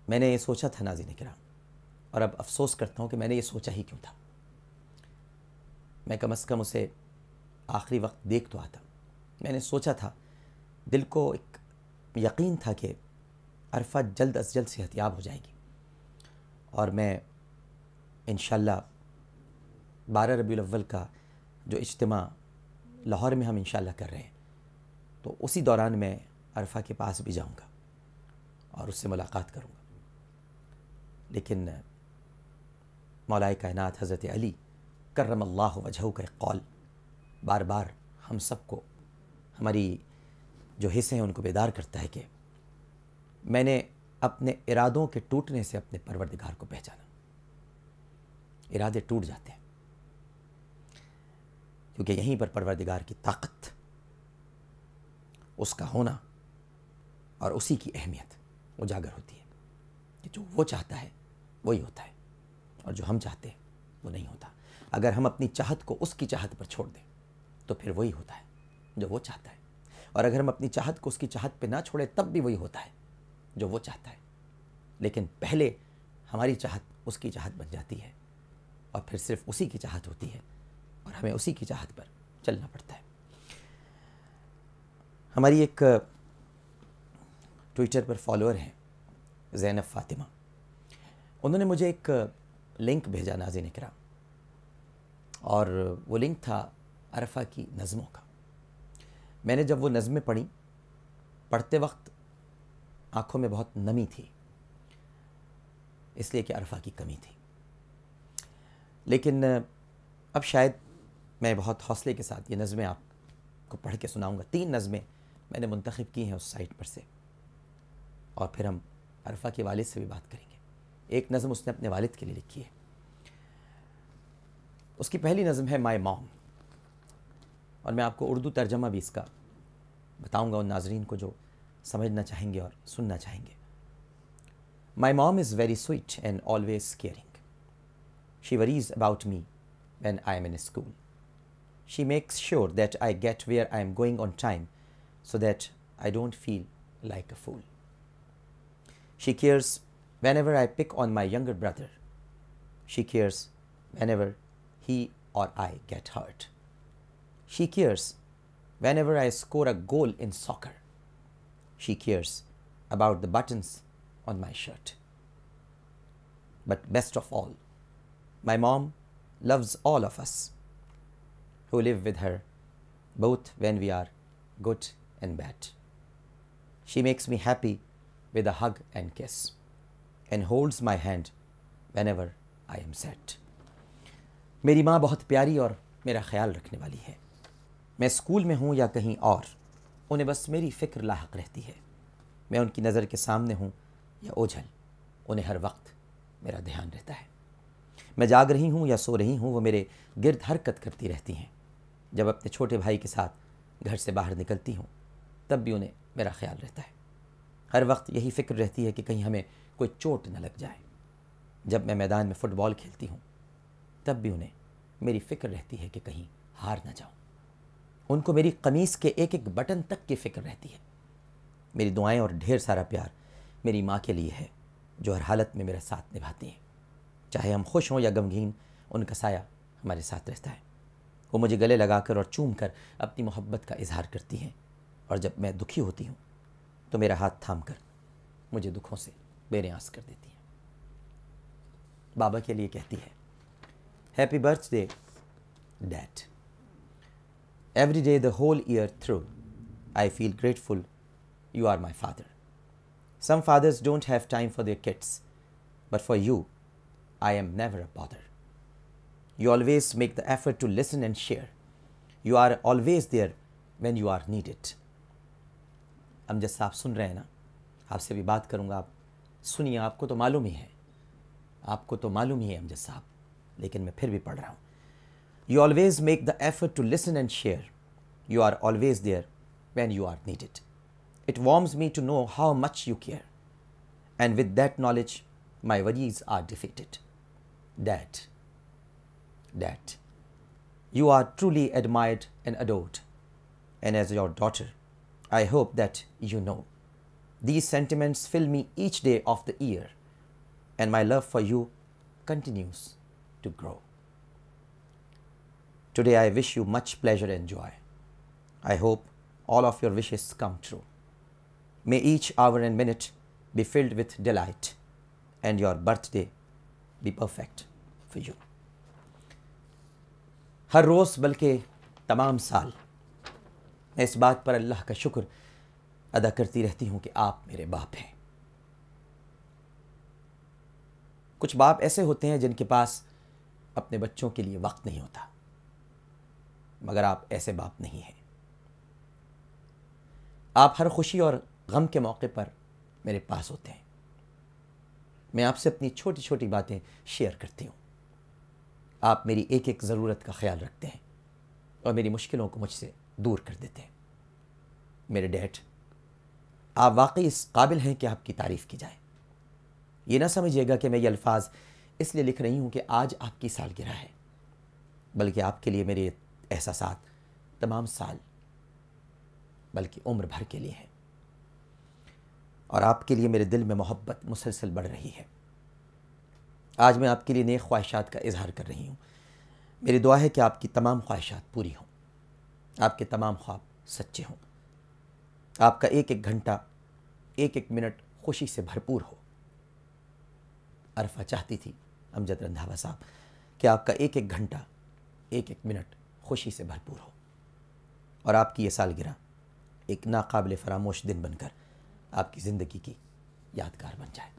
میں نے یہ سوچا تھا ناظرین کرام، اور اب افسوس کرتا ہوں کہ میں نے یہ سوچا ہی کیوں تھا۔ میں کم از کم اسے آخری وقت دیکھ تو آتا۔ میں نے سوچا تھا، دل کو ایک یقین تھا کہ عرفہ جلد از جلد صحت یاب ہو جائے گی، اور میں انشاءاللہ 12 ربیع الاول کا جو اجتماع لاہور میں ہم انشاءاللہ کر رہے ہیں، تو اسی دوران میں عرفہ کے پاس بھی جاؤں گا اور اس سے ملاقات کروں گا۔ لیکن مولا کائنات حضرت علی کرم اللہ وجہہ کا ایک قول بار بار ہم سب کو، ہماری جو حصے ہیں ان کو بیدار کرتا ہے کہ میں نے اپنے ارادوں کے ٹوٹنے سے اپنے پروردگار کو پہچانا۔ ارادے ٹوٹ جاتے ہیں کیونکہ یہیں پر پروردگار کی طاقت، اس کا ہونا اور اسی کی اہمیت اجاگر ہوتی ہے کہ جو وہ چاہتا ہے وہی ہوتا ہے، اور جو ہم چاہتے ہیں وہ نہیں ہوتا۔ اگر ہم اپنی چاہت کو اس کی چاہت پر چھوڑ دیں تو پھر وہی ہوتا ہے جو وہ چاہتا ہے، اور اگر ہم اپنی چاہت کو اس کی چاہت پہ نہ چھوڑیں تب بھی وہی ہوتا ہے جو وہ چاہتا ہے۔ لیکن پہلے ہماری چاہت اس کی چاہت بن جاتی ہے، اور پھر صرف اسی کی چاہت ہوتی ہے، اور ہمیں اسی کی چاہت پر چلنا پڑتا ہے۔ ہماری ایک ٹویٹر پر فالوور ہیں زینب فاطمہ، انہوں نے مجھے ایک لنک بھیجا ناظرین کرام، اور وہ لنک تھا عرفہ کی نظموں کا۔ میں نے جب وہ نظمیں پڑھی، پڑھتے وقت آنکھوں میں بہت نمی تھی، اس لیے کہ عرفہ کی کمی تھی۔ لیکن اب شاید میں بہت حوصلے کے ساتھ یہ نظمیں آپ کو پڑھ کے سناؤں گا۔ 3 نظمیں میں نے منتخب کی ہیں اس سائٹ پر سے، اور پھر ہم عرفہ کے والد سے بھی بات کریں گے۔ ایک نظم اس نے اپنے والد کے لیے لکھی ہے، اس کی پہلی نظم ہے مائی موم، اور میں آپ کو اردو ترجمہ بھی اس کا بتاؤں گا ان ناظرین کو جو سمجھنا چاہیں گے اور سننا چاہیں گے۔ My mom is very sweet and always caring. She worries about me when I am in school. She makes sure that I get where I am going on time so that I don't feel like a fool. She cares whenever I pick on my younger brother. She cares whenever he or I get hurt. She cares whenever I score a goal in soccer. She cares about the buttons on my shirt. But best of all, my mom loves all of us who live with her, both when we are good and bad. She makes me happy with a hug and kiss, and holds my hand whenever I am sad. میری ماں بہت پیاری اور میرا خیال رکھنے والی ہے۔ میں اسکول میں ہوں یا کہیں اور، انہیں بس میری فکر لاحق رہتی ہے۔ میں ان کی نظر کے سامنے ہوں یا اوجھل، انہیں ہر وقت میرا دھیان رہتا ہے۔ میں جاگ رہی ہوں یا سو رہی ہوں، وہ میرے گرد حرکت کرتی رہتی ہیں۔ جب اپنے چھوٹے بھائی کے ساتھ گھر سے باہر نکلتی ہوں تب بھی انہیں میرا خیال رہتا ہے۔ ہر وقت یہی فکر رہتی ہے کہ کہیں ہمیں کوئی چوٹ نہ لگ جائے۔ جب میں میدان میں فٹ بال کھیلتی ہوں تب بھی انہیں میری فکر رہتی ہے کہ کہیں ہار نہ جاؤں۔ ان کو میری قمیص کے ایک ایک بٹن تک کی فکر رہتی ہے۔ میری دعائیں اور ڈھیر سارا پیار میری ماں کے لیے ہے، جو ہر حالت میں میرا ساتھ نبھاتی ہیں۔ چاہے ہم خوش ہوں یا غمگین، ان کا سایہ ہمارے ساتھ رہتا ہے۔ وہ مجھے گلے لگا کر اور چوم کر اپنی محبت کا اظہار کرتی ہیں، اور جب میں دکھی ہوتی ہوں تو میرا ہاتھ تھام کر مجھے دکھوں سے بے نیاز کر دیتی ہیں۔ بابا کے لیے کہتی ہے، happy birthday dad. Every day the whole year through, I feel grateful you are my father. Some fathers don't have time for their kids, but for you, I am never a bother. You always make the effort to listen and share. You are always there when you are needed. امجد صاحب سن رہے ہیں نا؟ آپ سے بھی بات کروں گا، آپ سنیے، آپ کو تو معلوم ہی ہے، آپ کو تو معلوم ہی ہے امجد صاحب، لیکن میں پھر بھی پڑھ رہا ہوں۔ You always make the effort to listen and share. You are always there when you are needed. It warms me to know how much you care. And with that knowledge, my worries are defeated. Dad, you are truly admired and adored. And as your daughter, I hope that you know. These sentiments fill me each day of the year and my love for you continues to grow. Today I wish you much pleasure and joy. I hope all of your wishes come true. May each hour and minute be filled with delight and your birthday be perfect for you. ہر روز بلکہ تمام سال میں اس بات پر اللہ کا شکر ادا کرتی رہتی ہوں کہ آپ میرے باپ ہیں. کچھ باپ ایسے ہوتے ہیں جن کے پاس اپنے بچوں کے لیے وقت نہیں ہوتا، مگر آپ ایسے باپ نہیں ہیں. آپ ہر خوشی اور غم کے موقع پر میرے پاس ہوتے ہیں. میں آپ سے اپنی چھوٹی چھوٹی باتیں شیئر کرتی ہوں. آپ میری ایک ایک ضرورت کا خیال رکھتے ہیں اور میری مشکلوں کو مجھ سے دور کر دیتے ہیں. میرے ڈیڈ، آپ واقعی اس قابل ہیں کہ آپ کی تعریف کی جائے. یہ نہ سمجھیے گا کہ میں یہ الفاظ اس لیے لکھ رہی ہوں کہ آج آپ کی سالگرہ ہے، بلکہ آپ کے لیے میرے احساسات تمام سال بلکہ عمر بھر کے لیے ہیں. اور آپ کے لیے میرے دل میں محبت مسلسل بڑھ رہی ہے. آج میں آپ کے لیے نیک خواہشات کا اظہار کر رہی ہوں. میری دعا ہے کہ آپ کی تمام خواہشات پوری ہوں، آپ کے تمام خواب سچے ہوں، آپ کا ایک ایک گھنٹہ ایک ایک منٹ خوشی سے بھرپور ہو. عرفہ چاہتی تھی، امجد رندھاوا صاحب، کہ آپ کا ایک ایک گھنٹہ ایک ایک منٹ خوشی سے بھرپور ہو اور آپ کی یہ سالگرہ ایک ناقابل فراموش دن بن کر آپ کی زندگی کی یادگار بن جائے.